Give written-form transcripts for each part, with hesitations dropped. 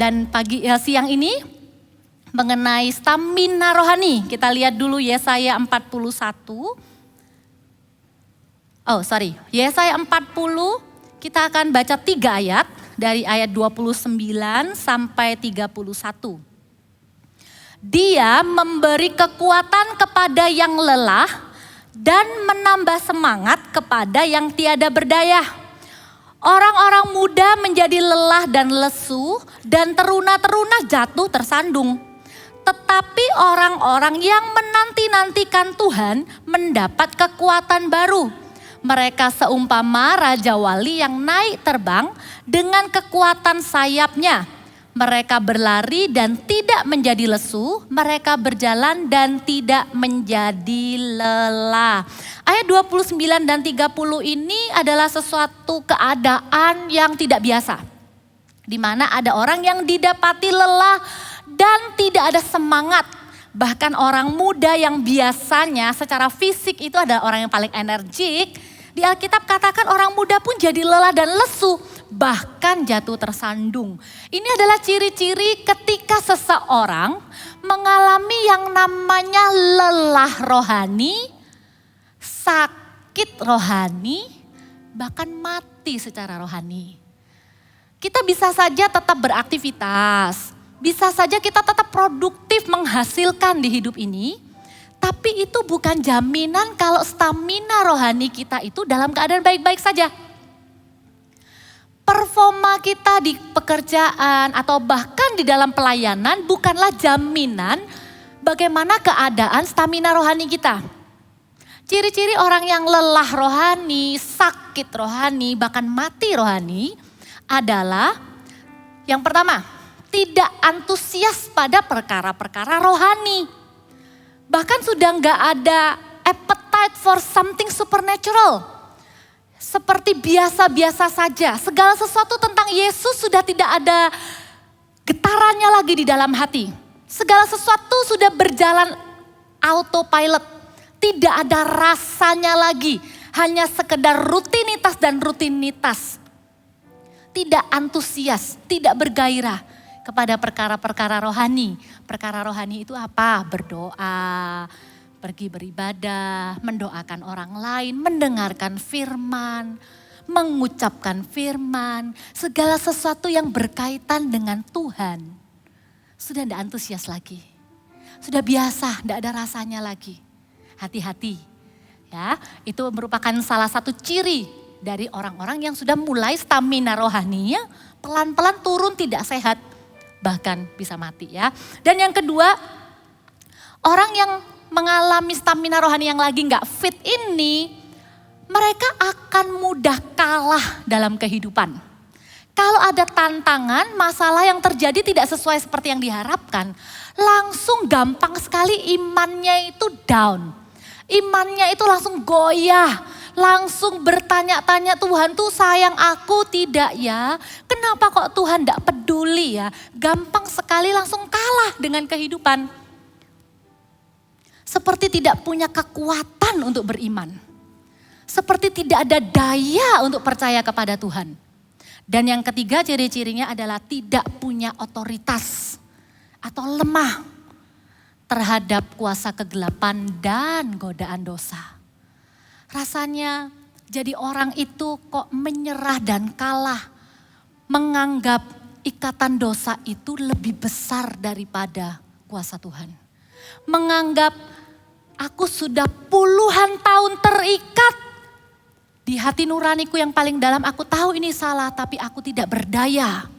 Dan siang ini mengenai stamina rohani. Kita lihat dulu Yesaya 41. Yesaya 40 kita akan baca 3 ayat. Dari ayat 29 sampai 31. Dia memberi kekuatan kepada yang lelah dan menambah semangat kepada yang tiada berdaya. Orang-orang muda menjadi lelah dan lesu dan teruna-teruna jatuh tersandung. Tetapi orang-orang yang menanti-nantikan Tuhan mendapat kekuatan baru. Mereka seumpama Raja Wali yang naik terbang dengan kekuatan sayapnya. Mereka berlari dan tidak menjadi lesu, mereka berjalan dan tidak menjadi lelah. Ayat 29 dan 30 ini adalah sesuatu keadaan yang tidak biasa. Di mana ada orang yang didapati lelah dan tidak ada semangat. Bahkan orang muda yang biasanya secara fisik itu adalah orang yang paling energik. Di Alkitab katakan orang muda pun jadi lelah dan lesu. Bahkan jatuh tersandung. Ini adalah ciri-ciri ketika seseorang mengalami yang namanya lelah rohani, sakit rohani, bahkan mati secara rohani. Kita bisa saja tetap beraktivitas, bisa saja kita tetap produktif menghasilkan di hidup ini, tapi itu bukan jaminan kalau stamina rohani kita itu dalam keadaan baik-baik saja. Performa kita di pekerjaan atau bahkan di dalam pelayanan bukanlah jaminan bagaimana keadaan stamina rohani kita. Ciri-ciri orang yang lelah rohani, sakit rohani, bahkan mati rohani adalah yang pertama, tidak antusias pada perkara-perkara rohani. Bahkan sudah nggak ada appetite for something supernatural. Seperti biasa-biasa saja. Segala sesuatu tentang Yesus sudah tidak ada getarannya lagi di dalam hati. Segala sesuatu sudah berjalan autopilot. Tidak ada rasanya lagi. Hanya sekedar rutinitas dan rutinitas. Tidak antusias, tidak bergairah kepada perkara-perkara rohani. Perkara rohani itu apa? Berdoa, pergi beribadah, mendoakan orang lain, mendengarkan firman, mengucapkan firman, segala sesuatu yang berkaitan dengan Tuhan. Sudah tidak antusias lagi. Sudah biasa, tidak ada rasanya lagi. Hati-hati. Ya, itu merupakan salah satu ciri dari orang-orang yang sudah mulai stamina rohaninya pelan-pelan turun tidak sehat. Bahkan bisa mati ya. Dan yang kedua, orang yang mengalami stamina rohani yang lagi nggak fit ini, mereka akan mudah kalah dalam kehidupan. Kalau ada tantangan, masalah yang terjadi tidak sesuai seperti yang diharapkan, langsung gampang sekali imannya itu down. Imannya itu langsung goyah, langsung bertanya-tanya, Tuhan tuh sayang aku tidak ya? Kenapa kok Tuhan tidak peduli ya? Gampang sekali langsung kalah dengan kehidupan. Seperti tidak punya kekuatan untuk beriman. Seperti tidak ada daya untuk percaya kepada Tuhan. Dan yang ketiga ciri-cirinya adalah tidak punya otoritas atau lemah terhadap kuasa kegelapan dan godaan dosa. Rasanya jadi orang itu kok menyerah dan kalah. Menganggap ikatan dosa itu lebih besar daripada kuasa Tuhan. Menganggap aku sudah puluhan tahun terikat di hati nuraniku yang paling dalam. Aku tahu ini salah tapi aku tidak berdaya.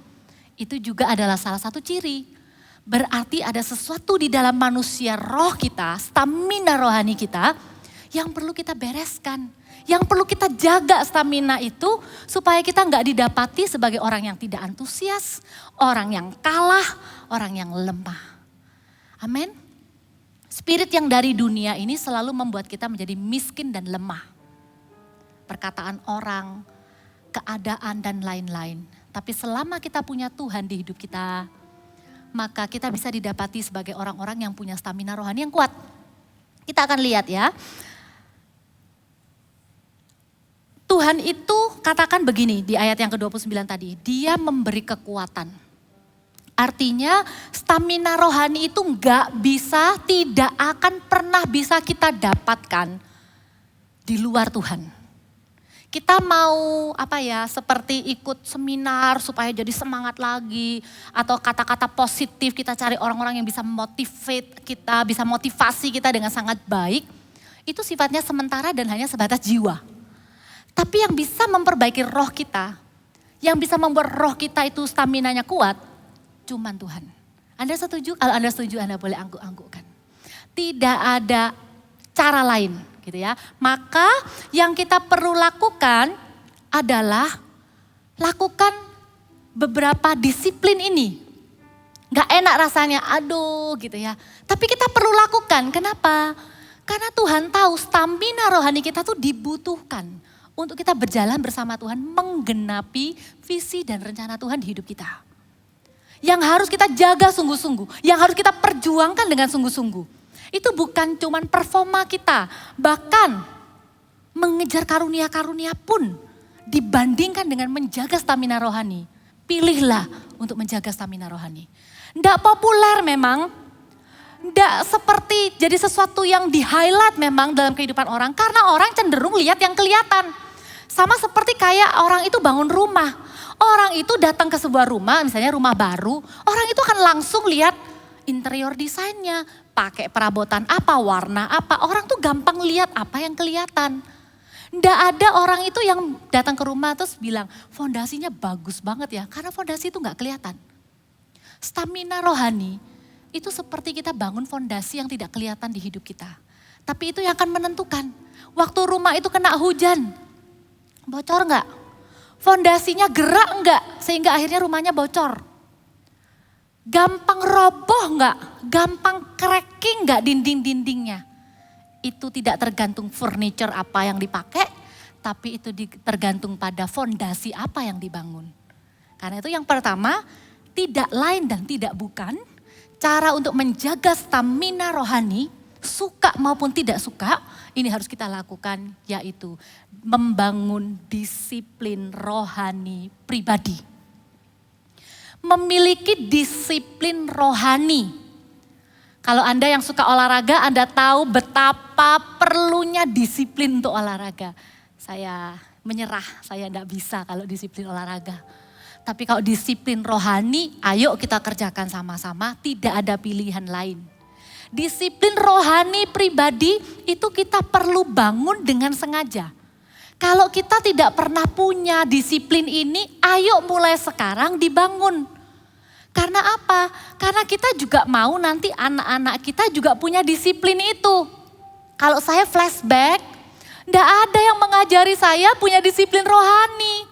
Itu juga adalah salah satu ciri. Berarti ada sesuatu di dalam manusia roh kita, stamina rohani kita yang perlu kita bereskan. Yang perlu kita jaga stamina itu supaya kita nggak didapati sebagai orang yang tidak antusias, orang yang kalah, orang yang lemah. Amin. Spirit yang dari dunia ini selalu membuat kita menjadi miskin dan lemah. Perkataan orang, keadaan dan lain-lain. Tapi selama kita punya Tuhan di hidup kita, maka kita bisa didapati sebagai orang-orang yang punya stamina rohani yang kuat. Kita akan lihat ya. Tuhan itu katakan begini di ayat yang ke-29 tadi. Dia memberi kekuatan Artinya stamina rohani itu tidak akan pernah bisa kita dapatkan di luar Tuhan. Kita mau seperti ikut seminar supaya jadi semangat lagi. Atau kata-kata positif, kita cari orang-orang yang bisa motivate kita, bisa motivasi kita dengan sangat baik. Itu sifatnya sementara dan hanya sebatas jiwa. Tapi yang bisa memperbaiki roh kita, yang bisa membuat roh kita itu staminanya kuat, cuman Tuhan. Anda setuju? Kalau Anda setuju, Anda boleh angguk-anggukkan. Tidak ada cara lain. Gitu ya. Maka yang kita perlu lakukan adalah lakukan beberapa disiplin ini. Gak enak rasanya, aduh gitu ya. Tapi kita perlu lakukan, kenapa? Karena Tuhan tahu stamina rohani kita tuh dibutuhkan untuk kita berjalan bersama Tuhan, menggenapi visi dan rencana Tuhan di hidup kita. Yang harus kita jaga sungguh-sungguh, yang harus kita perjuangkan dengan sungguh-sungguh. Itu bukan cuman performa kita, bahkan mengejar karunia-karunia pun dibandingkan dengan menjaga stamina rohani. Pilihlah untuk menjaga stamina rohani. Tidak populer memang, tidak seperti jadi sesuatu yang di-highlight memang dalam kehidupan orang. Karena orang cenderung lihat yang kelihatan. Sama seperti kayak orang itu bangun rumah. Orang itu datang ke sebuah rumah, misalnya rumah baru, orang itu akan langsung lihat interior desainnya, pakai perabotan apa, warna apa. Orang tuh gampang lihat apa yang kelihatan. Nggak ada orang itu yang datang ke rumah terus bilang, fondasinya bagus banget ya. Karena fondasi itu nggak kelihatan. Stamina rohani itu seperti kita bangun fondasi yang tidak kelihatan di hidup kita. Tapi itu yang akan menentukan. Waktu rumah itu kena hujan, bocor nggak? Fondasinya gerak nggak? Sehingga akhirnya rumahnya bocor. Gampang roboh nggak? Gampang cracking nggak dinding-dindingnya? Itu tidak tergantung furniture apa yang dipakai, tapi itu tergantung pada fondasi apa yang dibangun. Karena itu yang pertama, tidak lain dan tidak bukan, cara untuk menjaga stamina rohani, suka maupun tidak suka, ini harus kita lakukan, yaitu membangun disiplin rohani pribadi. Memiliki disiplin rohani. Kalau Anda yang suka olahraga, Anda tahu betapa perlunya disiplin untuk olahraga. Saya menyerah, saya tidak bisa kalau disiplin olahraga. Tapi kalau disiplin rohani, ayo kita kerjakan sama-sama, tidak ada pilihan lain. Disiplin rohani pribadi itu kita perlu bangun dengan sengaja. Kalau kita tidak pernah punya disiplin ini, ayo mulai sekarang dibangun. Karena apa? Karena kita juga mau nanti anak-anak kita juga punya disiplin itu. Kalau saya flashback, enggak ada yang mengajari saya punya disiplin rohani.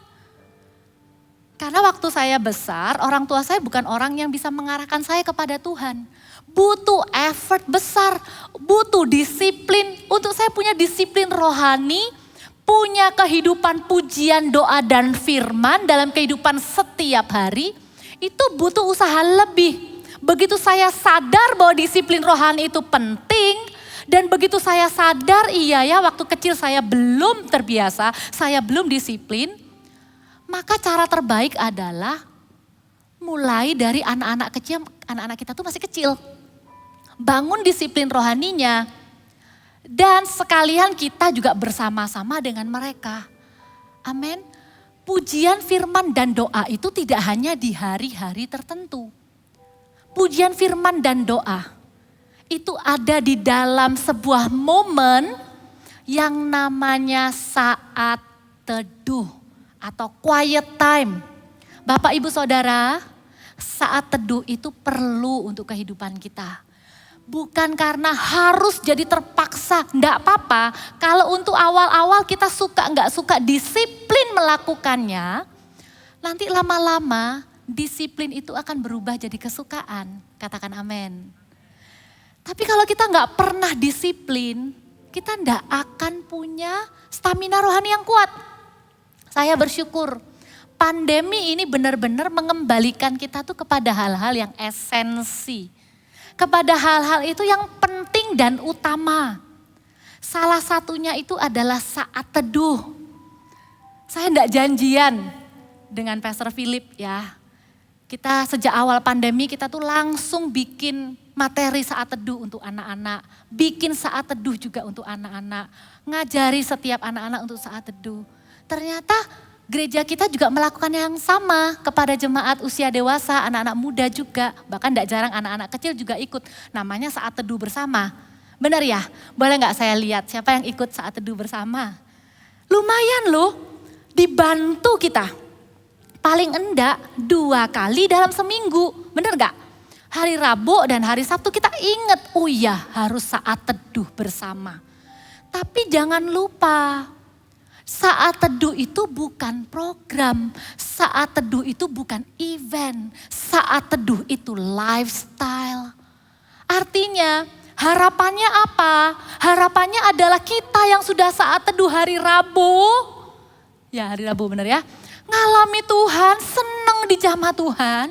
Karena waktu saya besar, orang tua saya bukan orang yang bisa mengarahkan saya kepada Tuhan. Butuh effort besar, butuh disiplin. Untuk saya punya disiplin rohani, punya kehidupan pujian, doa dan firman dalam kehidupan setiap hari, itu butuh usaha lebih. Begitu saya sadar bahwa disiplin rohani itu penting, dan begitu saya sadar iya ya waktu kecil saya belum terbiasa, saya belum disiplin, maka cara terbaik adalah mulai dari anak-anak kecil, anak-anak kita tuh masih kecil. Bangun disiplin rohaninya, dan sekalian kita juga bersama-sama dengan mereka. Amin. Pujian, firman, dan doa itu tidak hanya di hari-hari tertentu. Pujian, firman, dan doa itu ada di dalam sebuah momen yang namanya saat teduh atau quiet time. Bapak, Ibu, Saudara, saat teduh itu perlu untuk kehidupan kita. Bukan karena harus jadi terpaksa, enggak apa-apa. Kalau untuk awal-awal kita suka enggak suka disiplin melakukannya, nanti lama-lama disiplin itu akan berubah jadi kesukaan. Katakan amin. Tapi kalau kita enggak pernah disiplin, kita enggak akan punya stamina rohani yang kuat. Saya bersyukur pandemi ini benar-benar mengembalikan kita tuh kepada hal-hal yang esensi. Kepada hal-hal itu yang penting dan utama. Salah satunya itu adalah saat teduh. Saya enggak janjian dengan Pastor Philip ya. Kita sejak awal pandemi kita tuh langsung bikin materi saat teduh untuk anak-anak. Bikin saat teduh juga untuk anak-anak. Ngajari setiap anak-anak untuk saat teduh. Ternyata gereja kita juga melakukan yang sama kepada jemaat usia dewasa, anak-anak muda juga. Bahkan tidak jarang anak-anak kecil juga ikut. Namanya saat teduh bersama. Benar ya? Boleh gak saya lihat siapa yang ikut saat teduh bersama? Lumayan loh, dibantu kita. Paling enggak 2 kali dalam seminggu, bener gak? Hari Rabu dan hari Sabtu kita ingat, oh iya harus saat teduh bersama. Tapi jangan lupa, saat teduh itu bukan program, saat teduh itu bukan event, saat teduh itu lifestyle. Artinya harapannya apa? Harapannya adalah kita yang sudah saat teduh hari Rabu, ya hari Rabu bener ya, ngalami Tuhan, senang di jamaah Tuhan.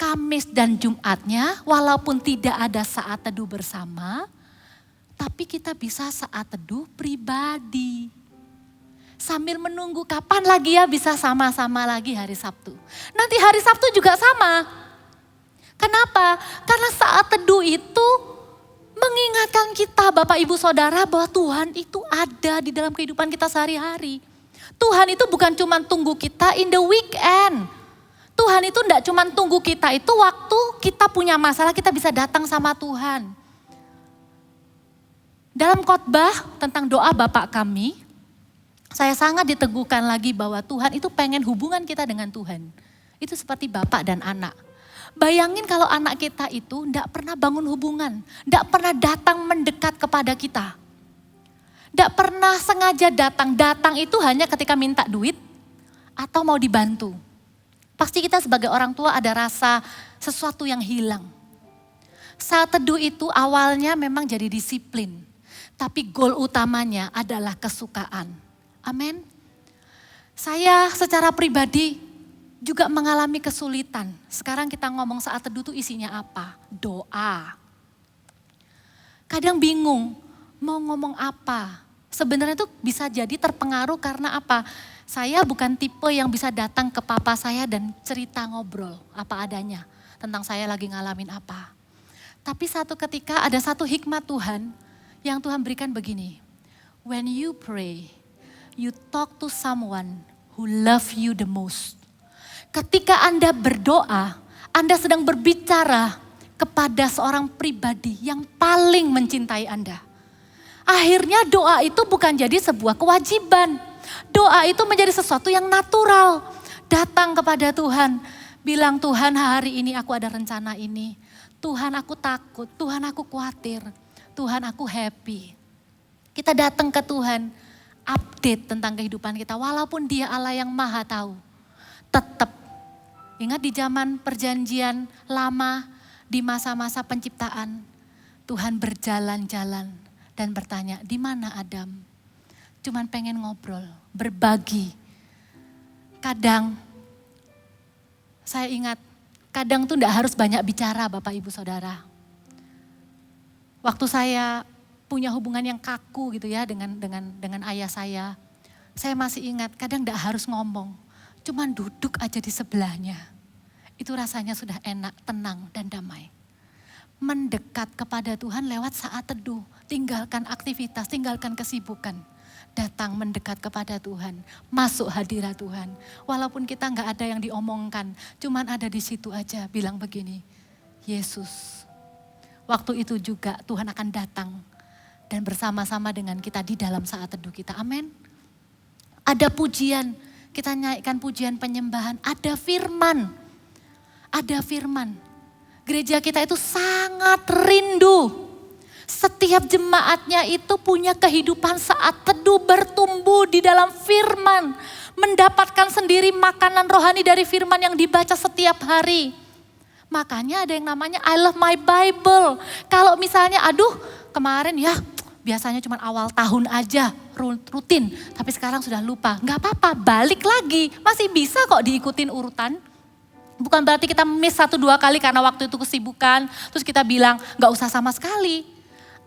Kamis dan Jumatnya walaupun tidak ada saat teduh bersama, tapi kita bisa saat teduh pribadi. Sambil menunggu kapan lagi ya bisa sama-sama lagi hari Sabtu. Nanti hari Sabtu juga sama. Kenapa? Karena saat teduh itu mengingatkan kita Bapak Ibu Saudara bahwa Tuhan itu ada di dalam kehidupan kita sehari-hari. Tuhan itu bukan cuma tunggu kita in the weekend. Tuhan itu enggak cuma tunggu kita itu waktu kita punya masalah kita bisa datang sama Tuhan. Dalam khotbah tentang doa Bapak kami, saya sangat diteguhkan lagi bahwa Tuhan itu pengen hubungan kita dengan Tuhan. Itu seperti Bapak dan anak. Bayangin kalau anak kita itu enggak pernah bangun hubungan, enggak pernah datang mendekat kepada kita. Tidak pernah sengaja datang. Datang itu hanya ketika minta duit atau mau dibantu. Pasti kita sebagai orang tua ada rasa sesuatu yang hilang. Saat teduh itu awalnya memang jadi disiplin. Tapi goal utamanya adalah kesukaan. Amin. Saya secara pribadi juga mengalami kesulitan. Sekarang kita ngomong saat teduh itu isinya apa? Doa. Kadang bingung. Mau ngomong apa? Sebenarnya itu bisa jadi terpengaruh karena apa? Saya bukan tipe yang bisa datang ke papa saya dan cerita ngobrol apa adanya. Tentang saya lagi ngalamin apa. Tapi satu ketika ada satu hikmat Tuhan yang Tuhan berikan begini. When you pray, you talk to someone who love you the most. Ketika Anda berdoa, Anda sedang berbicara kepada seorang pribadi yang paling mencintai Anda. Akhirnya doa itu bukan jadi sebuah kewajiban. Doa itu menjadi sesuatu yang natural. Datang kepada Tuhan. Bilang Tuhan hari ini aku ada rencana ini. Tuhan aku takut, Tuhan aku khawatir. Tuhan aku happy. Kita datang ke Tuhan. Update tentang kehidupan kita. Walaupun dia Allah yang maha tahu. Tetap. Ingat di zaman perjanjian lama. Di masa-masa penciptaan. Tuhan berjalan-jalan. Dan bertanya, di mana Adam? Cuman pengen ngobrol, berbagi. Kadang, saya ingat, kadang tuh enggak harus banyak bicara Bapak Ibu Saudara. Waktu saya punya hubungan yang kaku gitu ya dengan ayah saya masih ingat kadang enggak harus ngomong. Cuman duduk aja di sebelahnya. Itu rasanya sudah enak, tenang dan damai. Mendekat kepada Tuhan lewat saat teduh. Tinggalkan aktivitas, tinggalkan kesibukan. Datang mendekat kepada Tuhan. Masuk hadirat Tuhan. Walaupun kita enggak ada yang diomongkan. Cuman ada di situ aja bilang begini. Yesus. Waktu itu juga Tuhan akan datang. Dan bersama-sama dengan kita di dalam saat teduh kita. Amin. Ada pujian. Kita naikkan pujian penyembahan. Ada firman. Ada firman. Gereja kita itu sangat rindu. Setiap jemaatnya itu punya kehidupan saat teduh bertumbuh di dalam firman. Mendapatkan sendiri makanan rohani dari firman yang dibaca setiap hari. Makanya ada yang namanya I love my Bible. Kalau misalnya aduh kemarin ya biasanya cuma awal tahun aja rutin. Tapi sekarang sudah lupa. Gak apa-apa balik lagi. Masih bisa kok diikutin urutan. Bukan berarti kita miss 1-2 kali karena waktu itu kesibukan. Terus kita bilang gak usah sama sekali.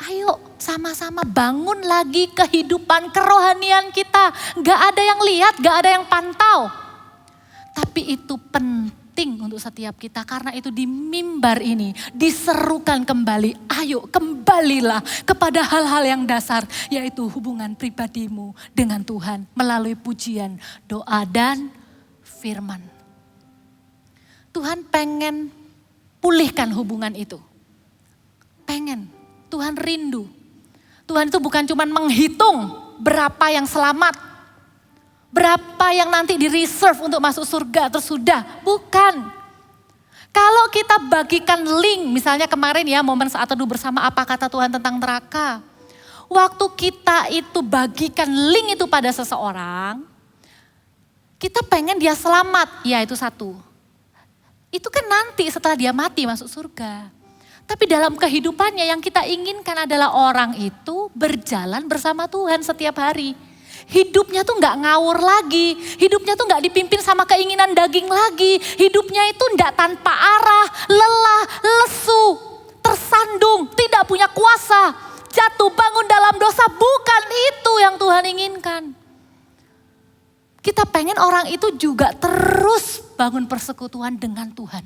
Ayo sama-sama bangun lagi kehidupan kerohanian kita. Gak ada yang lihat, gak ada yang pantau. Tapi itu penting. penting untuk setiap kita. Karena itu di mimbar ini diserukan kembali, ayo kembalilah kepada hal-hal yang dasar, yaitu hubungan pribadimu dengan Tuhan melalui pujian, doa dan firman. Tuhan pengen pulihkan hubungan itu. Pengen, Tuhan rindu. Tuhan itu bukan cuma menghitung berapa yang selamat, berapa yang nanti di reserve untuk masuk surga terus sudah, bukan. Kalau kita bagikan link, misalnya kemarin ya momen saat teduh bersama apa kata Tuhan tentang neraka. Waktu kita itu bagikan link itu pada seseorang, kita pengen dia selamat, ya itu satu. Itu kan nanti setelah dia mati masuk surga. Tapi dalam kehidupannya yang kita inginkan adalah orang itu berjalan bersama Tuhan setiap hari. Hidupnya tuh gak ngawur lagi, hidupnya tuh gak dipimpin sama keinginan daging lagi. Hidupnya itu gak tanpa arah, lelah, lesu, tersandung, tidak punya kuasa. Jatuh bangun dalam dosa, bukan itu yang Tuhan inginkan. Kita pengen orang itu juga terus bangun persekutuan dengan Tuhan.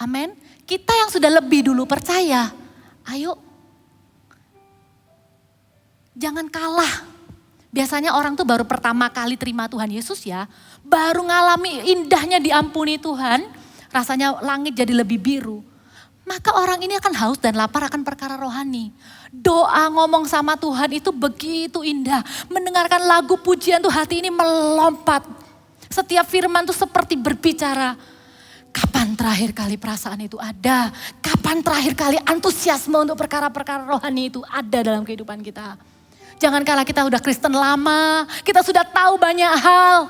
Amin. Kita yang sudah lebih dulu percaya, ayo jangan kalah. Biasanya orang tuh baru pertama kali terima Tuhan Yesus ya, baru ngalami indahnya diampuni Tuhan, rasanya langit jadi lebih biru. Maka orang ini akan haus dan lapar akan perkara rohani. Doa ngomong sama Tuhan itu begitu indah. Mendengarkan lagu pujian tuh hati ini melompat. Setiap firman tuh seperti berbicara. Kapan terakhir kali perasaan itu ada? Kapan terakhir kali antusiasme untuk perkara-perkara rohani itu ada dalam kehidupan kita? Jangan kala kita udah Kristen lama, kita sudah tahu banyak hal.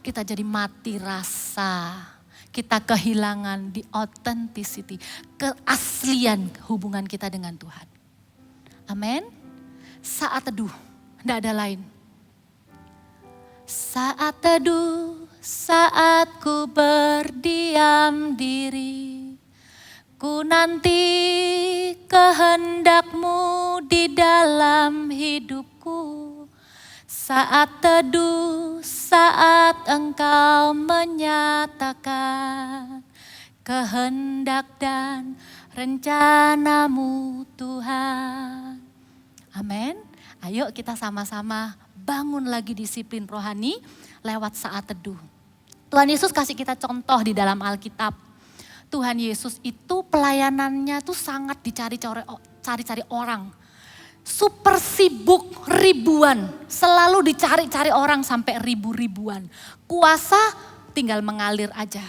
Kita jadi mati rasa. Kita kehilangan di authenticity, keaslian hubungan kita dengan Tuhan. Amin. Saat teduh, tidak ada lain. Saat teduh, saat ku berdiam diri, ku nanti kehendak-Mu di dalam hidupku. Saat teduh, saat Engkau menyatakan kehendak dan rencana-Mu Tuhan. Amin. Ayo kita sama-sama bangun lagi disiplin rohani lewat saat teduh. Tuhan Yesus kasih kita contoh di dalam Alkitab. Tuhan Yesus itu pelayanannya tuh sangat dicari-cari orang. Super sibuk ribuan, selalu dicari-cari orang sampai ribu-ribuan. Kuasa tinggal mengalir aja.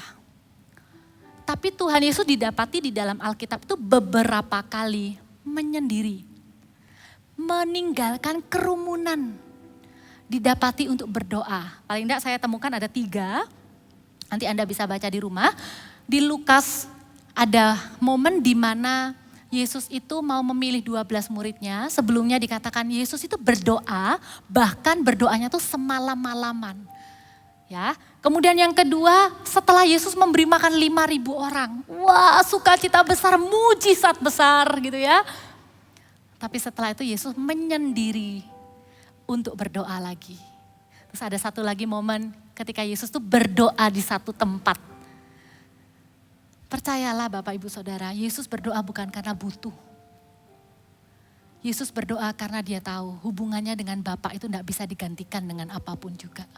Tapi Tuhan Yesus didapati di dalam Alkitab itu beberapa kali menyendiri. Meninggalkan kerumunan. Didapati untuk berdoa. Paling enggak saya temukan ada 3. Nanti Anda bisa baca di rumah. Di Lukas ada momen di mana Yesus itu mau memilih 12 muridnya. Sebelumnya dikatakan Yesus itu berdoa, bahkan berdoanya tuh semalam-malaman. Ya. Kemudian yang kedua, setelah Yesus memberi makan 5.000 orang. Wah, sukacita besar, mujizat besar gitu ya. Tapi setelah itu Yesus menyendiri untuk berdoa lagi. Terus ada satu lagi momen ketika Yesus tuh berdoa di satu tempat. Percayalah Bapak Ibu Saudara, Yesus berdoa bukan karena butuh. Yesus berdoa karena dia tahu hubungannya dengan Bapa itu tidak bisa digantikan dengan apapun juga.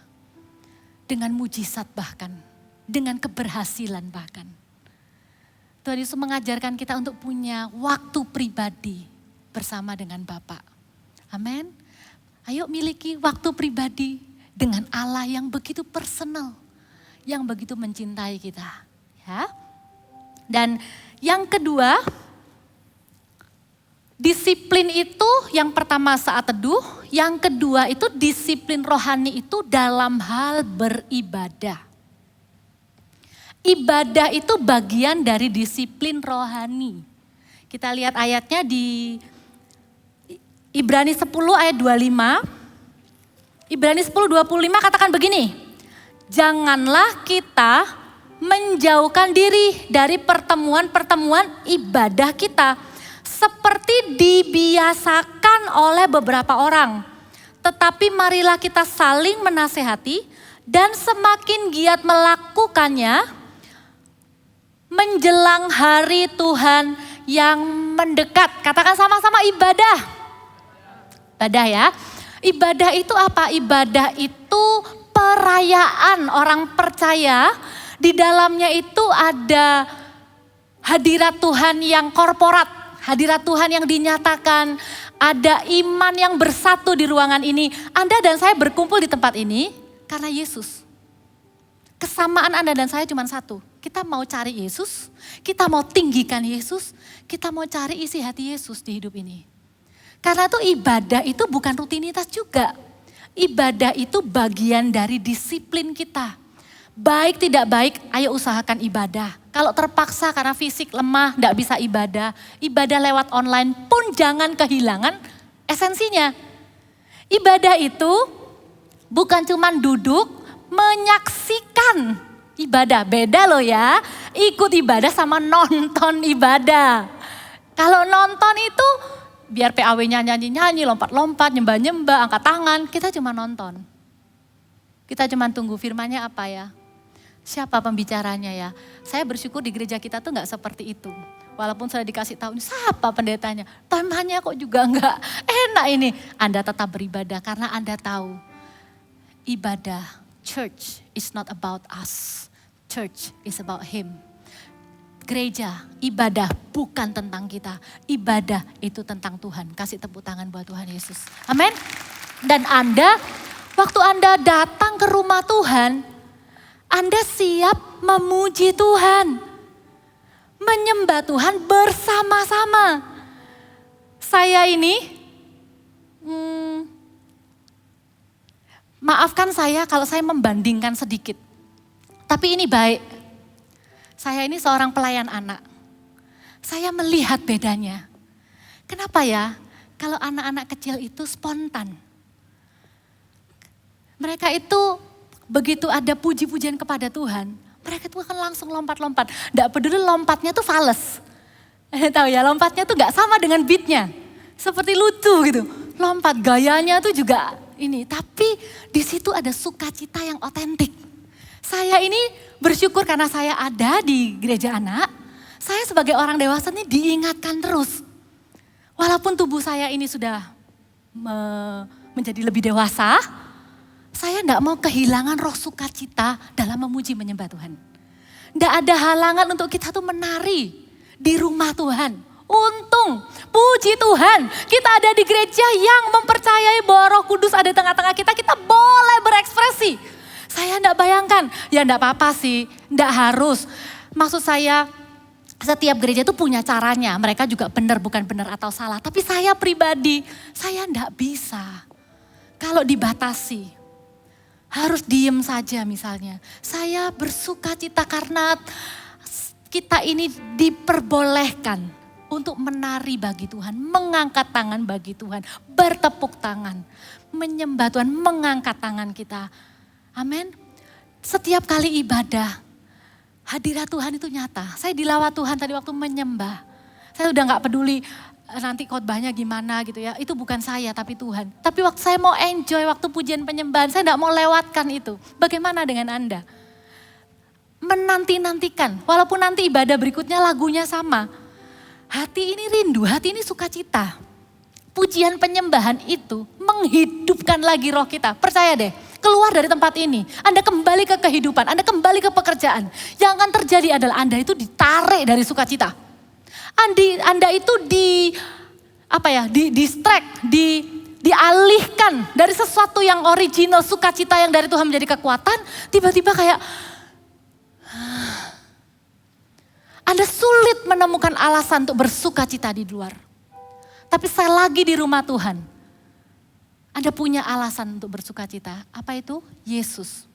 Dengan mujizat bahkan, dengan keberhasilan bahkan. Tuhan Yesus mengajarkan kita untuk punya waktu pribadi bersama dengan Bapa. Amin. Ayo miliki waktu pribadi dengan Allah yang begitu personal, yang begitu mencintai kita. Ya. Dan yang kedua, disiplin itu yang pertama saat teduh, yang kedua itu disiplin rohani itu dalam hal beribadah. Ibadah itu bagian dari disiplin rohani. Kita lihat ayatnya di Ibrani 10 ayat 25. Ibrani 10:25 katakan begini. Janganlah kita menjauhkan diri dari pertemuan-pertemuan ibadah kita. Seperti dibiasakan oleh beberapa orang. Tetapi marilah kita saling menasehati dan semakin giat melakukannya menjelang hari Tuhan yang mendekat. Katakan sama-sama ibadah. Ibadah ya. Ibadah itu apa? Ibadah itu perayaan orang percaya. Di dalamnya itu ada hadirat Tuhan yang korporat. Hadirat Tuhan yang dinyatakan. Ada iman yang bersatu di ruangan ini. Anda dan saya berkumpul di tempat ini karena Yesus. Kesamaan Anda dan saya cuma satu. Kita mau cari Yesus, kita mau tinggikan Yesus, kita mau cari isi hati Yesus di hidup ini. Karena itu ibadah itu bukan rutinitas juga. Ibadah itu bagian dari disiplin kita. Baik tidak baik, ayo usahakan ibadah. Kalau terpaksa karena fisik lemah, tidak bisa ibadah. Ibadah lewat online pun jangan kehilangan esensinya. Ibadah itu bukan cuma duduk, menyaksikan ibadah. Beda loh ya, ikut ibadah sama nonton ibadah. Kalau nonton itu biar PAW-nya nyanyi-nyanyi, lompat-lompat, nyembah-nyembah, angkat tangan. Kita cuma nonton. Kita cuma tunggu firman-Nya apa ya. Siapa pembicaranya ya. Saya bersyukur di gereja kita tuh gak seperti itu. Walaupun sudah dikasih tahu, siapa pendetanya. Temanya kok juga gak enak ini. Anda tetap beribadah karena Anda tahu. Ibadah, church is not about us. Church is about Him. Gereja, ibadah bukan tentang kita. Ibadah itu tentang Tuhan. Kasih tepuk tangan buat Tuhan Yesus. Amin. Dan Anda, waktu Anda datang ke rumah Tuhan, Anda siap memuji Tuhan. Menyembah Tuhan bersama-sama. Saya ini, maafkan saya kalau saya membandingkan sedikit. Tapi ini baik. Saya ini seorang pelayan anak. Saya melihat bedanya. Kenapa ya? Kalau anak-anak kecil itu spontan. Mereka itu begitu ada puji-pujian kepada Tuhan, mereka itu akan langsung lompat-lompat. Nggak peduli lompatnya tuh fales. Tahu ya, lompatnya tuh nggak sama dengan beatnya. Seperti lucu gitu. Lompat gayanya tuh juga ini. Tapi di situ ada sukacita yang otentik. Saya ini bersyukur karena saya ada di gereja anak. Saya sebagai orang dewasa ini diingatkan terus. Walaupun tubuh saya ini sudah menjadi lebih dewasa, saya tidak mau kehilangan roh sukacita dalam memuji menyembah Tuhan. Tidak ada halangan untuk kita tuh menari di rumah Tuhan. Untung, puji Tuhan, kita ada di gereja yang mempercayai bahwa Roh Kudus ada di tengah-tengah kita. Kita boleh berekspresi. Saya tidak bayangkan, ya tidak apa-apa sih, tidak harus. Maksud saya, setiap gereja itu punya caranya. Mereka juga benar, bukan benar atau salah. Tapi saya pribadi, saya tidak bisa. Kalau dibatasi. Harus diem saja misalnya. Saya bersuka cita karena kita ini diperbolehkan untuk menari bagi Tuhan. Mengangkat tangan bagi Tuhan. Bertepuk tangan. Menyembah Tuhan, mengangkat tangan kita. Amin. Setiap kali ibadah, hadirat Tuhan itu nyata. Saya dilawat Tuhan tadi waktu menyembah. Saya udah gak peduli nanti khotbahnya gimana gitu ya. Itu bukan saya tapi Tuhan. Tapi waktu saya mau enjoy waktu pujian penyembahan, saya tidak mau lewatkan itu. Bagaimana dengan Anda? Menanti-nantikan, walaupun nanti ibadah berikutnya lagunya sama. Hati ini rindu, hati ini sukacita. Pujian penyembahan itu menghidupkan lagi roh kita. Percaya deh, keluar dari tempat ini. Anda kembali ke kehidupan, Anda kembali ke pekerjaan. Yang akan terjadi adalah Anda itu ditarik dari sukacita. Anda itu distract, dialihkan dari sesuatu yang original, sukacita yang dari Tuhan menjadi kekuatan, tiba-tiba kayak Anda sulit menemukan alasan untuk bersukacita di luar. Tapi saya lagi di rumah Tuhan, Anda punya alasan untuk bersukacita. Apa itu? Yesus.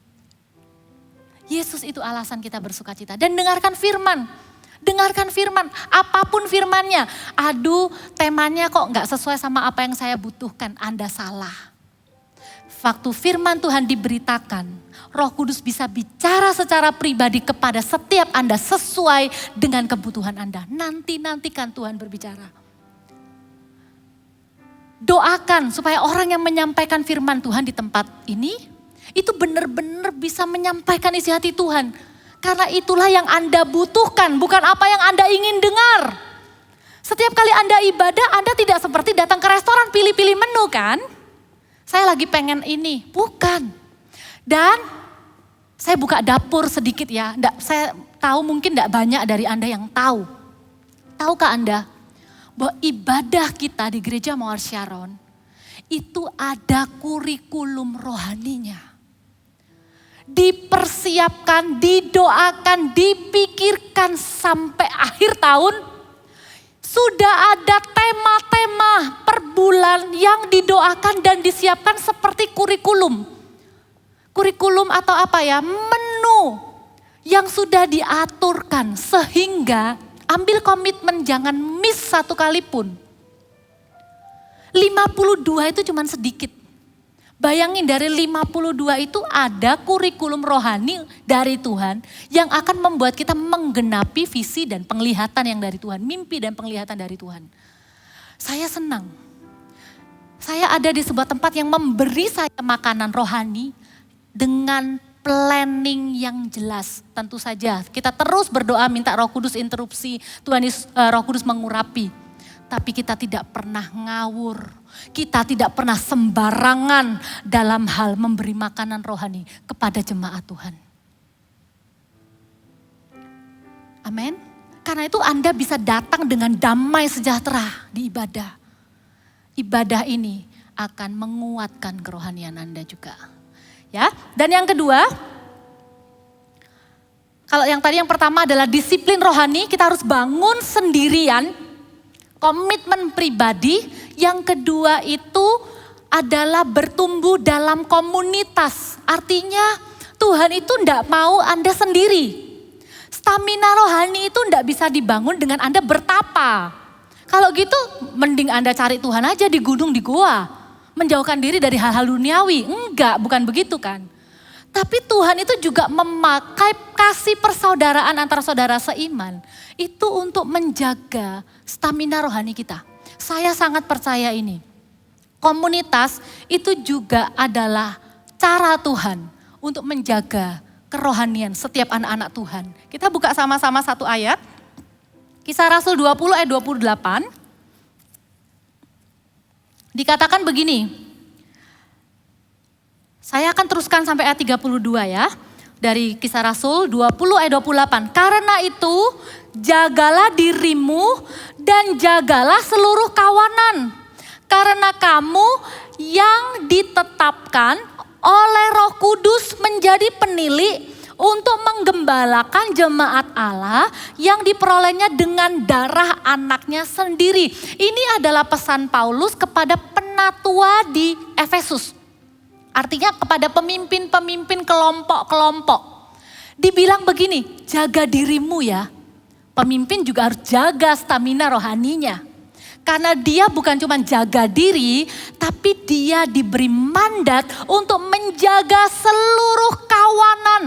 Yesus itu alasan kita bersukacita. Dan dengarkan firman. Dengarkan firman, apapun firmannya. Aduh, temanya kok gak sesuai sama apa yang saya butuhkan. Anda salah. Waktu firman Tuhan diberitakan, Roh Kudus bisa bicara secara pribadi kepada setiap Anda sesuai dengan kebutuhan Anda. Nantikan Tuhan berbicara. Doakan supaya orang yang menyampaikan firman Tuhan di tempat ini, itu benar-benar bisa menyampaikan isi hati Tuhan. Karena itulah yang Anda butuhkan, bukan apa yang Anda ingin dengar. Setiap kali Anda ibadah, Anda tidak seperti datang ke restoran pilih-pilih menu kan. Saya lagi pengen ini, bukan. Dan saya buka dapur sedikit ya, saya tahu mungkin tidak banyak dari Anda yang tahu. Tahukah Anda bahwa ibadah kita di Gereja Mawar Sharon itu ada kurikulum rohaninya. Dipersiapkan, didoakan, dipikirkan sampai akhir tahun. Sudah ada tema-tema per bulan yang didoakan dan disiapkan seperti kurikulum. Kurikulum atau apa ya, menu yang sudah diaturkan sehingga ambil komitmen jangan miss satu kali pun. 52 itu cuma sedikit. Bayangin dari 52 itu ada kurikulum rohani dari Tuhan yang akan membuat kita menggenapi visi dan penglihatan yang dari Tuhan. Mimpi dan penglihatan dari Tuhan. Saya senang. Saya ada di sebuah tempat yang memberi saya makanan rohani dengan planning yang jelas. Tentu saja kita terus berdoa minta Roh Kudus interupsi, Tuhan Yesus, Roh Kudus mengurapi. Tapi kita tidak pernah ngawur, kita tidak pernah sembarangan dalam hal memberi makanan rohani kepada jemaat Tuhan. Amin. Karena itu Anda bisa datang dengan damai sejahtera di ibadah. Ibadah ini akan menguatkan kerohanian Anda juga. Ya, dan yang kedua, kalau yang tadi yang pertama adalah disiplin rohani, kita harus bangun sendirian, komitmen pribadi. Yang kedua itu adalah bertumbuh dalam komunitas. Artinya Tuhan itu tidak mau Anda sendiri. Stamina rohani itu tidak bisa dibangun dengan Anda bertapa. Kalau gitu mending Anda cari Tuhan aja di gunung, di goa. Menjauhkan diri dari hal-hal duniawi. Enggak, bukan begitu kan. Tapi Tuhan itu juga memakai kasih persaudaraan antara saudara seiman. Itu untuk menjaga stamina rohani kita. Saya sangat percaya ini. Komunitas itu juga adalah cara Tuhan untuk menjaga kerohanian setiap anak-anak Tuhan. Kita buka sama-sama satu ayat. Kisah Rasul 20 ayat 28. Dikatakan begini, saya akan teruskan sampai ayat 32 ya. Dari Kisah Rasul 20 ayat 28. Karena itu jagalah dirimu dan jagalah seluruh kawanan. Karena kamu yang ditetapkan oleh Roh Kudus menjadi penili untuk menggembalakan jemaat Allah yang diperolehnya dengan darah anaknya sendiri. Ini adalah pesan Paulus kepada penatua di Efesus. Artinya kepada pemimpin-pemimpin kelompok-kelompok. Dibilang begini, jaga dirimu ya. Pemimpin juga harus jaga stamina rohaninya. Karena dia bukan cuma jaga diri, tapi dia diberi mandat untuk menjaga seluruh kawanan.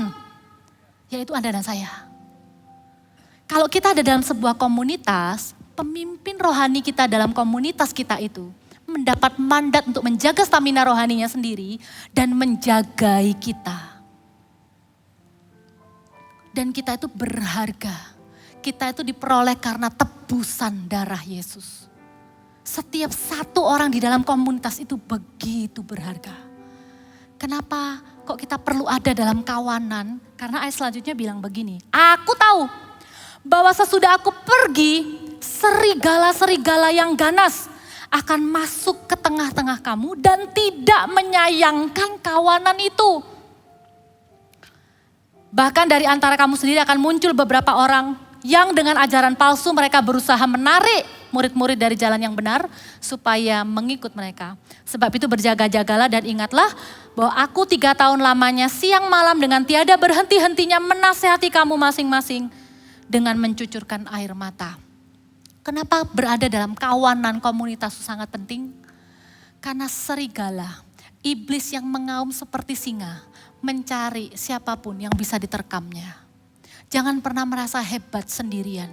Yaitu Anda dan saya. Kalau kita ada dalam sebuah komunitas, pemimpin rohani kita dalam komunitas kita itu mendapat mandat untuk menjaga stamina rohaninya sendiri dan menjagai kita. Dan kita itu berharga. Kita itu diperoleh karena tebusan darah Yesus. Setiap satu orang di dalam komunitas itu begitu berharga. Kenapa kok kita perlu ada dalam kawanan? Karena ayat selanjutnya bilang begini. Aku tahu bahwa sesudah aku pergi, serigala-serigala yang ganas akan masuk ke tengah-tengah kamu dan tidak menyayangkan kawanan itu. Bahkan dari antara kamu sendiri akan muncul beberapa orang yang dengan ajaran palsu mereka berusaha menarik murid-murid dari jalan yang benar supaya mengikut mereka. Sebab itu berjaga-jagalah dan ingatlah bahwa aku 3 tahun lamanya siang malam dengan tiada berhenti-hentinya menasehati kamu masing-masing dengan mencucurkan air mata. Kenapa berada dalam kawanan komunitas itu sangat penting? Karena serigala, iblis yang mengaum seperti singa, mencari siapapun yang bisa diterkamnya. Jangan pernah merasa hebat sendirian.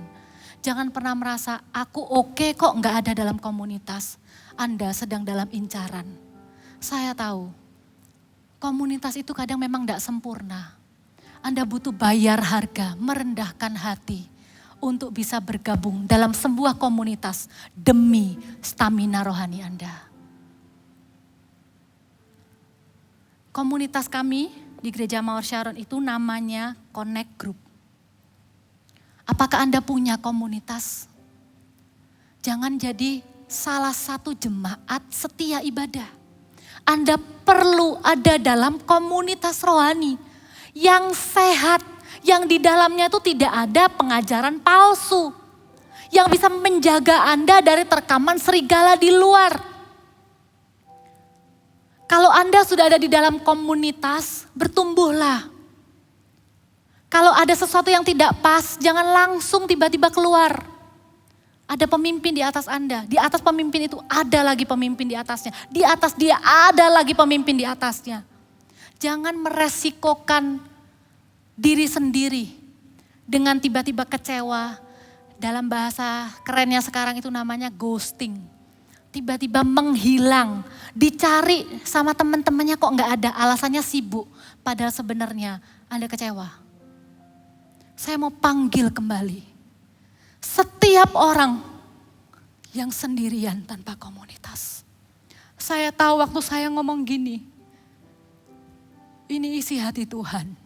Jangan pernah merasa aku oke kok nggak ada dalam komunitas. Anda sedang dalam incaran. Saya tahu Komunitas itu kadang memang tidak sempurna. Anda butuh bayar harga, merendahkan hati untuk bisa bergabung dalam sebuah komunitas demi stamina rohani Anda. Komunitas kami di Gereja Mawar Sharon itu namanya Connect Group. Apakah Anda punya komunitas? Jangan jadi salah satu jemaat setia ibadah. Anda perlu ada dalam komunitas rohani yang sehat, yang di dalamnya itu tidak ada pengajaran palsu, yang bisa menjaga Anda dari terkaman serigala di luar. Kalau Anda sudah ada di dalam komunitas, bertumbuhlah. Kalau ada sesuatu yang tidak pas, jangan langsung tiba-tiba keluar. Ada pemimpin di atas Anda, di atas pemimpin itu ada lagi pemimpin di atasnya. Di atas dia ada lagi pemimpin di atasnya. Jangan meresikokan diri sendiri dengan tiba-tiba kecewa. Dalam bahasa kerennya sekarang itu namanya ghosting. Tiba-tiba menghilang, dicari sama teman-temannya kok nggak ada, alasannya sibuk. Padahal sebenarnya Anda kecewa. Saya mau panggil kembali. Setiap orang yang sendirian tanpa komunitas. Saya tahu waktu saya ngomong gini, ini isi hati Tuhan.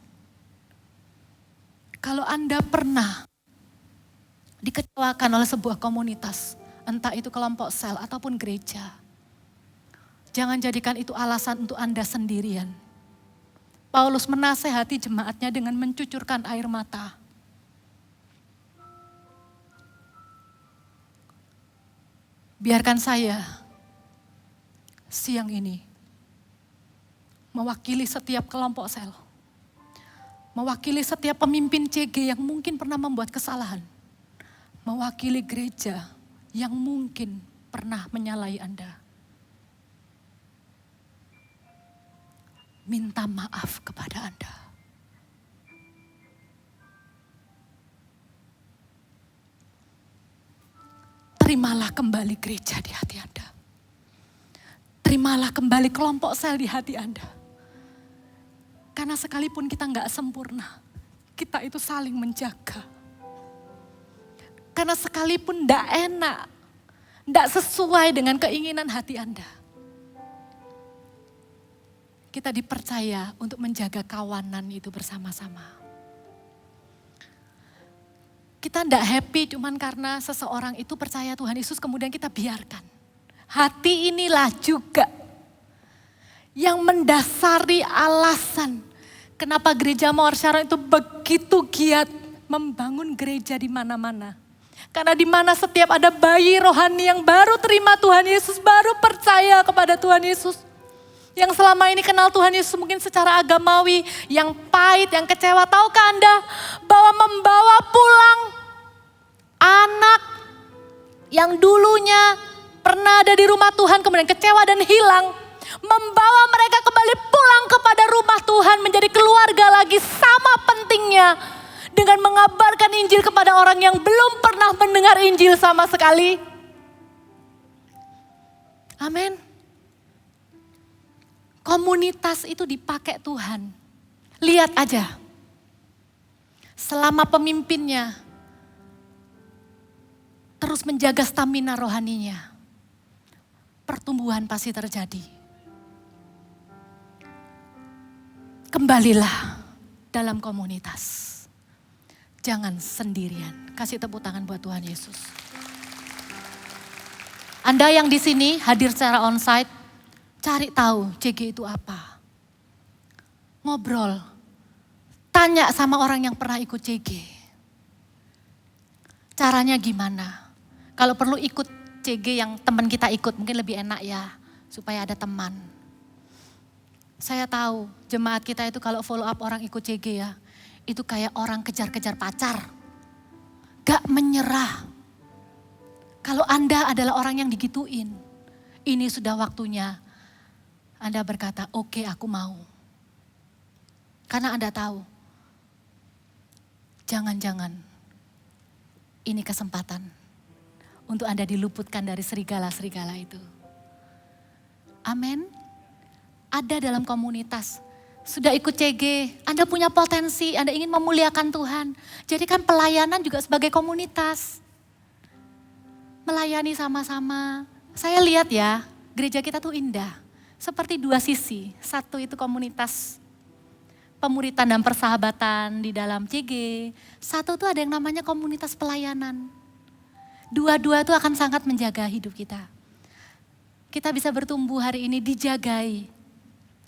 Kalau Anda pernah dikecewakan oleh sebuah komunitas, entah itu kelompok sel ataupun gereja, jangan jadikan itu alasan untuk Anda sendirian. Paulus menasehati jemaatnya dengan mencucurkan air mata. Biarkan saya siang ini mewakili setiap kelompok sel. Mewakili setiap pemimpin CG yang mungkin pernah membuat kesalahan. Mewakili gereja yang mungkin pernah menyalahi Anda. Minta maaf kepada Anda. Terimalah kembali gereja di hati Anda. Terimalah kembali kelompok sel di hati Anda. Karena sekalipun kita nggak sempurna, kita itu saling menjaga. Karena sekalipun nggak enak, nggak sesuai dengan keinginan hati Anda, kita dipercaya untuk menjaga kawanan itu bersama-sama. Kita tidak happy cuman karena seseorang itu percaya Tuhan Yesus kemudian kita biarkan. Hati inilah juga yang mendasari alasan kenapa Gereja Mawar Sharon itu begitu giat membangun gereja di mana-mana. Karena di mana setiap ada bayi rohani yang baru terima Tuhan Yesus, baru percaya kepada Tuhan Yesus. Yang selama ini kenal Tuhan Yesus mungkin secara agamawi, yang pahit, yang kecewa. Tahukah Anda bahwa membawa pulang anak yang dulunya pernah ada di rumah Tuhan kemudian kecewa dan hilang. Membawa mereka kembali pulang kepada rumah Tuhan menjadi keluarga lagi sama pentingnya dengan mengabarkan Injil kepada orang yang belum pernah mendengar Injil sama sekali. Amin. Komunitas itu dipakai Tuhan. Lihat aja. Selama pemimpinnya terus menjaga stamina rohaninya, pertumbuhan pasti terjadi. Kembalilah dalam komunitas. Jangan sendirian. Kasih tepuk tangan buat Tuhan Yesus. Anda yang di sini hadir secara onsite, cari tahu CG itu apa. Ngobrol. Tanya sama orang yang pernah ikut CG. Caranya gimana? Kalau perlu ikut CG yang teman kita ikut, mungkin lebih enak ya. Supaya ada teman. Saya tahu jemaat kita itu kalau follow up orang ikut CG ya. Itu kayak orang kejar-kejar pacar. Gak menyerah. Kalau Anda adalah orang yang digituin. Ini sudah waktunya Anda berkata, oke, aku mau. Karena Anda tahu, jangan-jangan ini kesempatan untuk Anda diluputkan dari serigala-serigala itu. Amin. ada dalam komunitas. Sudah ikut CG, Anda punya potensi, Anda ingin memuliakan Tuhan. Jadikan pelayanan juga sebagai komunitas. Melayani sama-sama. Saya lihat ya, gereja kita tuh indah. Seperti dua sisi, satu itu komunitas pemuritan dan persahabatan di dalam CG. Satu tuh ada yang namanya komunitas pelayanan. Dua-dua itu akan sangat menjaga hidup kita. Kita bisa bertumbuh hari ini dijagai.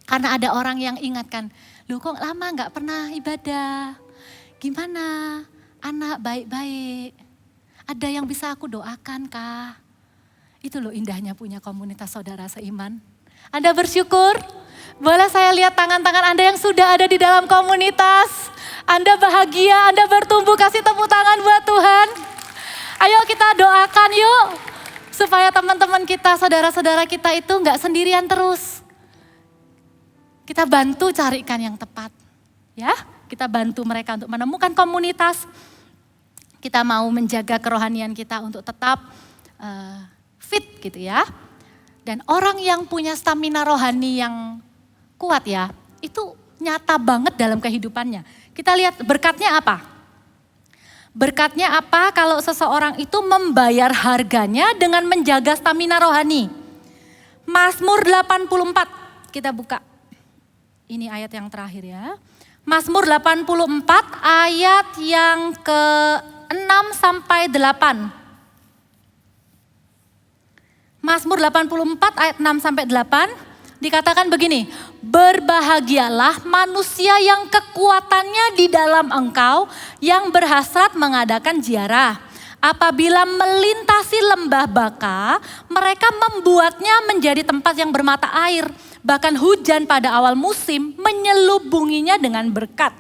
Karena ada orang yang ingatkan, lu kok lama gak pernah ibadah. Gimana? Anak baik-baik. Ada yang bisa aku doakan kah? Itu loh indahnya punya komunitas saudara seiman. Anda bersyukur? Boleh saya lihat tangan-tangan Anda yang sudah ada di dalam komunitas? Anda bahagia, Anda bertumbuh, kasih tepuk tangan buat Tuhan. Ayo kita doakan yuk. Supaya teman-teman kita, saudara-saudara kita itu gak sendirian terus. Kita bantu carikan yang tepat. Ya, kita bantu mereka untuk menemukan komunitas. Kita mau menjaga kerohanian kita untuk tetap fit gitu ya. Dan orang yang punya stamina rohani yang kuat ya, itu nyata banget dalam kehidupannya. Kita lihat berkatnya apa? Berkatnya apa kalau seseorang itu membayar harganya dengan menjaga stamina rohani? Mazmur 84, kita buka. Ini ayat yang terakhir ya. Mazmur 84 ayat yang ke-6 sampai 8. Mazmur 84 ayat 6 sampai 8 dikatakan begini. Berbahagialah manusia yang kekuatannya di dalam Engkau, yang berhasrat mengadakan ziarah. Apabila melintasi lembah Baka, mereka membuatnya menjadi tempat yang bermata air. Bahkan hujan pada awal musim menyelubunginya dengan berkat.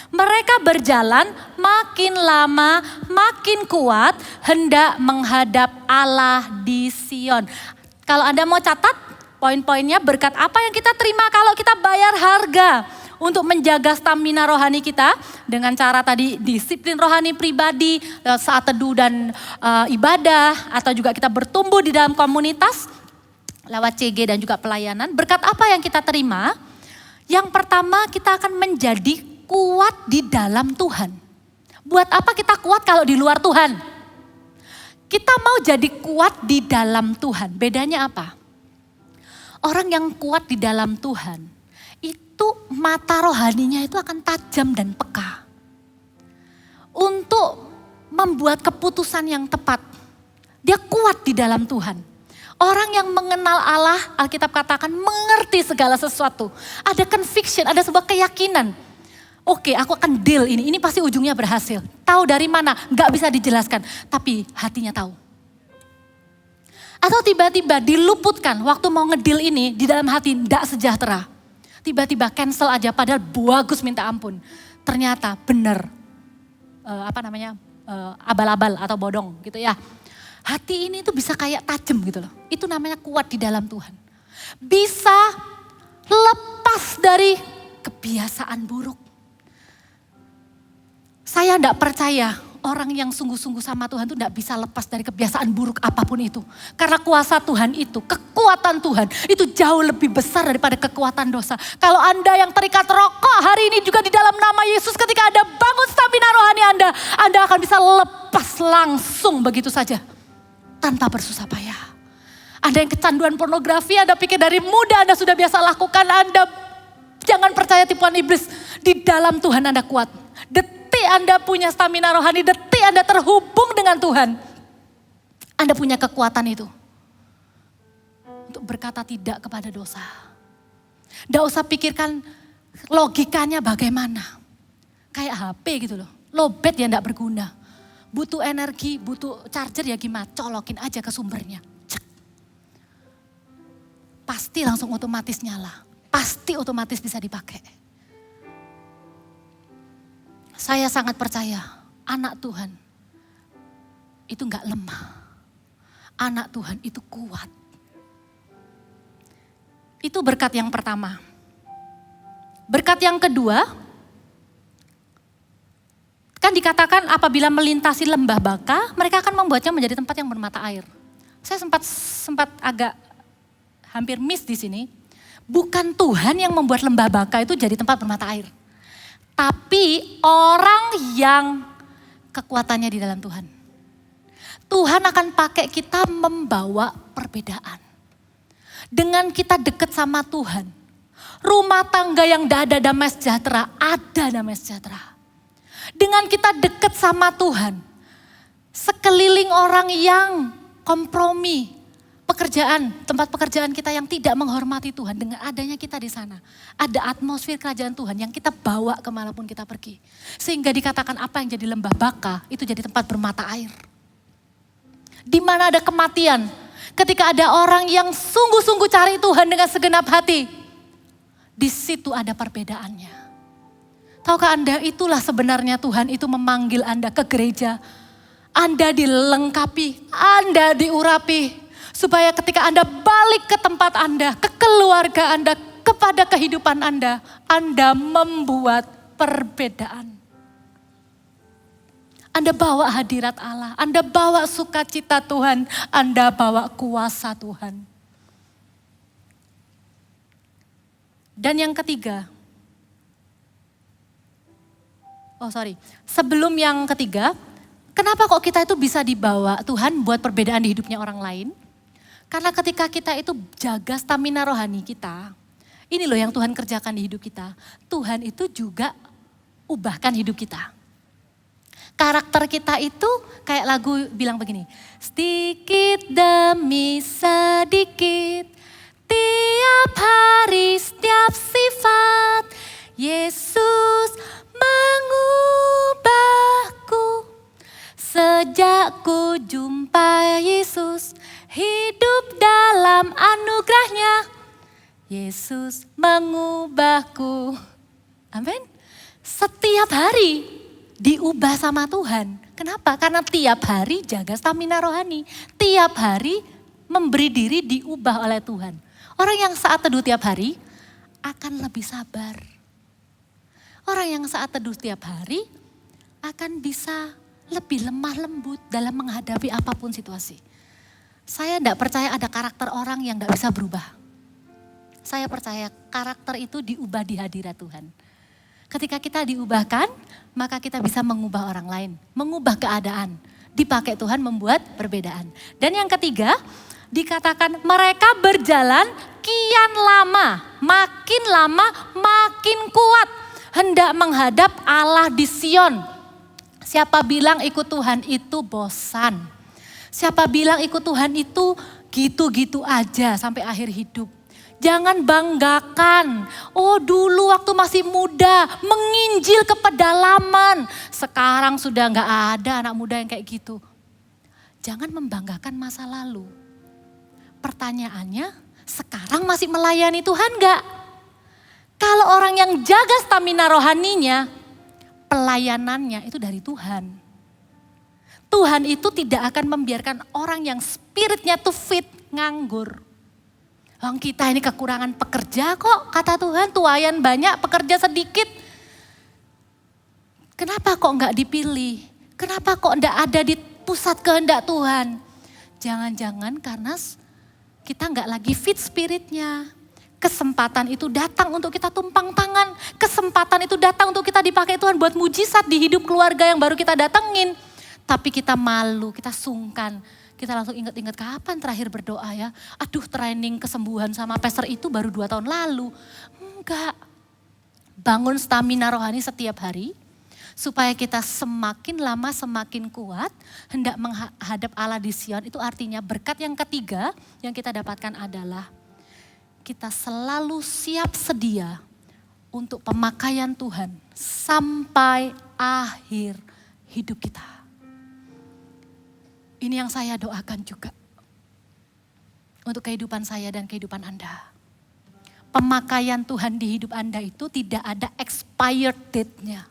Mereka berjalan makin lama makin kuat hendak menghadap Allah di Sion. Kalau Anda mau catat poin-poinnya, berkat apa yang kita terima kalau kita bayar harga untuk menjaga stamina rohani kita dengan cara tadi disiplin rohani pribadi, saat teduh dan ibadah, atau juga kita bertumbuh di dalam komunitas lewat CG dan juga pelayanan. Berkat apa yang kita terima? Yang pertama, kita akan menjadi kuat di dalam Tuhan. Buat apa kita kuat kalau di luar Tuhan? Kita mau jadi kuat di dalam Tuhan. Bedanya apa? Orang yang kuat di dalam Tuhan, itu mata rohaninya itu akan tajam dan peka. Untuk membuat keputusan yang tepat. Dia kuat di dalam Tuhan. Orang yang mengenal Allah, Alkitab katakan mengerti segala sesuatu. Ada conviction, ada sebuah keyakinan. Oke, aku akan deal ini pasti ujungnya berhasil. Tahu dari mana? Gak bisa dijelaskan, tapi hatinya tahu. Atau tiba-tiba diluputkan waktu mau ngedil ini di dalam hati gak sejahtera. Tiba-tiba cancel aja padahal bagus minta ampun. Ternyata benar, abal-abal atau bodong gitu ya. Hati ini tuh bisa kayak tajam gitu loh. Itu namanya kuat di dalam Tuhan. Bisa lepas dari kebiasaan buruk. Saya enggak percaya orang yang sungguh-sungguh sama Tuhan itu enggak bisa lepas dari kebiasaan buruk apapun itu. Karena kuasa Tuhan itu, kekuatan Tuhan itu jauh lebih besar daripada kekuatan dosa. Kalau Anda yang terikat rokok hari ini juga di dalam nama Yesus, ketika Anda bangun stamina rohani Anda akan bisa lepas langsung begitu saja. Tanpa bersusah payah. Ada yang kecanduan pornografi, Anda pikir dari muda Anda sudah biasa lakukan, Anda jangan percaya tipuan iblis. Di dalam Tuhan Anda kuat. Detik Anda punya stamina rohani, detik Anda terhubung dengan Tuhan. Anda punya kekuatan itu. Untuk berkata tidak kepada dosa. Tidak usah pikirkan logikanya bagaimana. Kayak HP gitu loh, lowbat ya tidak berguna. Butuh energi, butuh charger ya gimana, colokin aja ke sumbernya. Cek. Pasti langsung otomatis nyala, pasti otomatis bisa dipakai. Saya sangat percaya anak Tuhan itu gak lemah. Anak Tuhan itu kuat. Itu berkat yang pertama. Berkat yang kedua, kan dikatakan apabila melintasi lembah Baka, mereka akan membuatnya menjadi tempat yang bermata air. Saya sempat agak hampir miss di sini. Bukan Tuhan yang membuat lembah baka itu jadi tempat bermata air. Tapi orang yang kekuatannya di dalam Tuhan. Tuhan akan pakai kita membawa perbedaan. Dengan kita dekat sama Tuhan. Rumah tangga yang tidak ada damai sejahtera, ada damai sejahtera. Dengan kita dekat sama Tuhan. Sekeliling orang yang kompromi. Pekerjaan, tempat pekerjaan kita yang tidak menghormati Tuhan. Dengan adanya kita di sana. Ada atmosfer kerajaan Tuhan yang kita bawa kemanapun kita pergi. Sehingga dikatakan apa yang jadi lembah baka, itu jadi tempat bermata air. Di mana ada kematian. Ketika ada orang yang sungguh-sungguh cari Tuhan dengan segenap hati. Di situ ada perbedaannya. Tahukah Anda, itulah sebenarnya Tuhan itu memanggil Anda ke gereja. Anda dilengkapi, Anda diurapi. Supaya ketika Anda balik ke tempat Anda, ke keluarga Anda, kepada kehidupan Anda membuat perbedaan. Anda bawa hadirat Allah, Anda bawa sukacita Tuhan, Anda bawa kuasa Tuhan. Dan yang ketiga, sebelum yang ketiga, kenapa kok kita itu bisa dibawa Tuhan buat perbedaan di hidupnya orang lain? Karena ketika kita itu jaga stamina rohani kita, ini loh yang Tuhan kerjakan di hidup kita. Tuhan itu juga ubahkan hidup kita. Karakter kita itu kayak lagu bilang begini, sedikit demi sedikit, tiap hari setiap sifat, Yesus mengubahku. Sejak ku jumpa Yesus, hidup dalam anugerahnya, Yesus mengubahku. Amin. Setiap hari diubah sama Tuhan. Kenapa? Karena tiap hari jaga stamina rohani. Tiap hari memberi diri diubah oleh Tuhan. Orang yang saat teduh tiap hari akan lebih sabar. Orang yang saat teduh tiap hari akan bisa lebih lemah lembut dalam menghadapi apapun situasi. Saya tidak percaya ada karakter orang yang tidak bisa berubah. Saya percaya karakter itu diubah di hadirat Tuhan. Ketika kita diubahkan, maka kita bisa mengubah orang lain. Mengubah keadaan. Dipakai Tuhan membuat perbedaan. Dan yang ketiga, dikatakan mereka berjalan kian lama. Makin lama, makin kuat. Hendak menghadap Allah di Sion. Siapa bilang ikut Tuhan itu bosan. Siapa bilang ikut Tuhan itu gitu-gitu aja sampai akhir hidup. Jangan banggakan, oh dulu waktu masih muda menginjil ke pedalaman. Sekarang sudah gak ada anak muda yang kayak gitu. Jangan membanggakan masa lalu. Pertanyaannya, sekarang masih melayani Tuhan gak? Kalau orang yang jaga stamina rohaninya, pelayanannya itu dari Tuhan. Tuhan itu tidak akan membiarkan orang yang spiritnya tuh fit nganggur. Kita ini kekurangan pekerja kok, kata Tuhan, tuayan banyak, pekerja sedikit. Kenapa kok enggak dipilih? Kenapa kok enggak ada di pusat kehendak Tuhan? Jangan-jangan karena kita enggak lagi fit spiritnya. Kesempatan itu datang untuk kita tumpang tangan. Kesempatan itu datang untuk kita dipakai Tuhan buat mujizat di hidup keluarga yang baru kita datengin. Tapi kita malu, kita sungkan. Kita langsung ingat-ingat kapan terakhir berdoa ya. Aduh, training kesembuhan sama pastor itu baru 2 tahun lalu. Enggak. Bangun stamina rohani setiap hari. Supaya kita semakin lama semakin kuat. Hendak menghadap Allah di Sion. Itu artinya berkat yang ketiga yang kita dapatkan adalah. Kita selalu siap sedia untuk pemakaian Tuhan. Sampai akhir hidup kita. Ini yang saya doakan juga. Untuk kehidupan saya dan kehidupan Anda. Pemakaian Tuhan di hidup Anda itu tidak ada expired date-nya.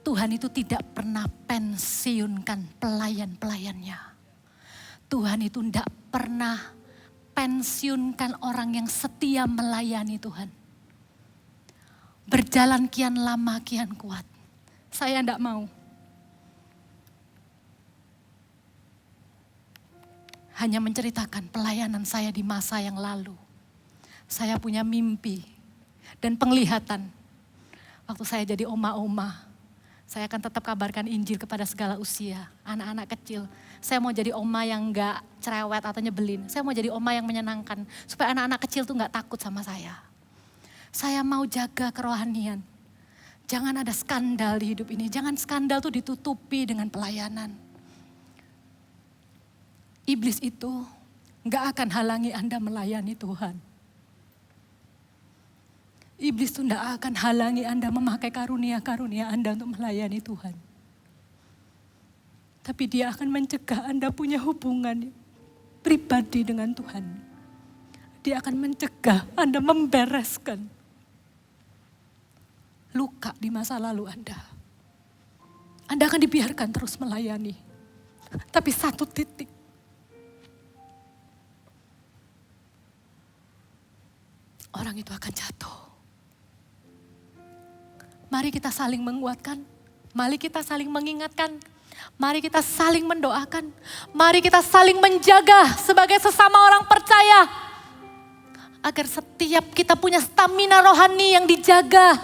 Tuhan itu tidak pernah pensiunkan pelayan-pelayannya. Tuhan itu tidak pernah pensiunkan orang yang setia melayani Tuhan. Berjalan kian lama kian kuat. Saya tidak mau. Hanya menceritakan pelayanan saya di masa yang lalu. Saya punya mimpi dan penglihatan. Waktu saya jadi oma-oma, saya akan tetap kabarkan Injil kepada segala usia, anak-anak kecil. Saya mau jadi oma yang gak cerewet atau nyebelin. Saya mau jadi oma yang menyenangkan, supaya anak-anak kecil tuh gak takut sama saya. Saya mau jaga kerohanian. Jangan ada skandal di hidup ini, jangan skandal tuh ditutupi dengan pelayanan. Iblis itu gak akan halangi Anda melayani Tuhan. Iblis itu gak akan halangi Anda memakai karunia-karunia Anda untuk melayani Tuhan. Tapi dia akan mencegah Anda punya hubungan pribadi dengan Tuhan. Dia akan mencegah Anda membereskan luka di masa lalu Anda. Anda akan dibiarkan terus melayani. Tapi satu titik, orang itu akan jatuh. Mari kita saling menguatkan, mari kita saling mengingatkan, mari kita saling mendoakan, mari kita saling menjaga sebagai sesama orang percaya. Agar setiap kita punya stamina rohani yang dijaga,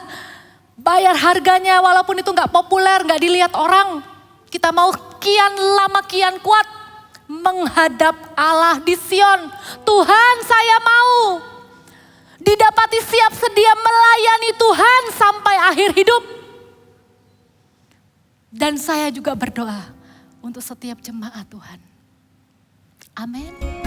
bayar harganya walaupun itu gak populer, gak dilihat orang. Kita mau kian lama kian kuat menghadap Allah di Sion. Tuhan, saya mau didapati siap sedia melayani Tuhan sampai akhir hidup. Dan saya juga berdoa untuk setiap jemaat Tuhan. Amin.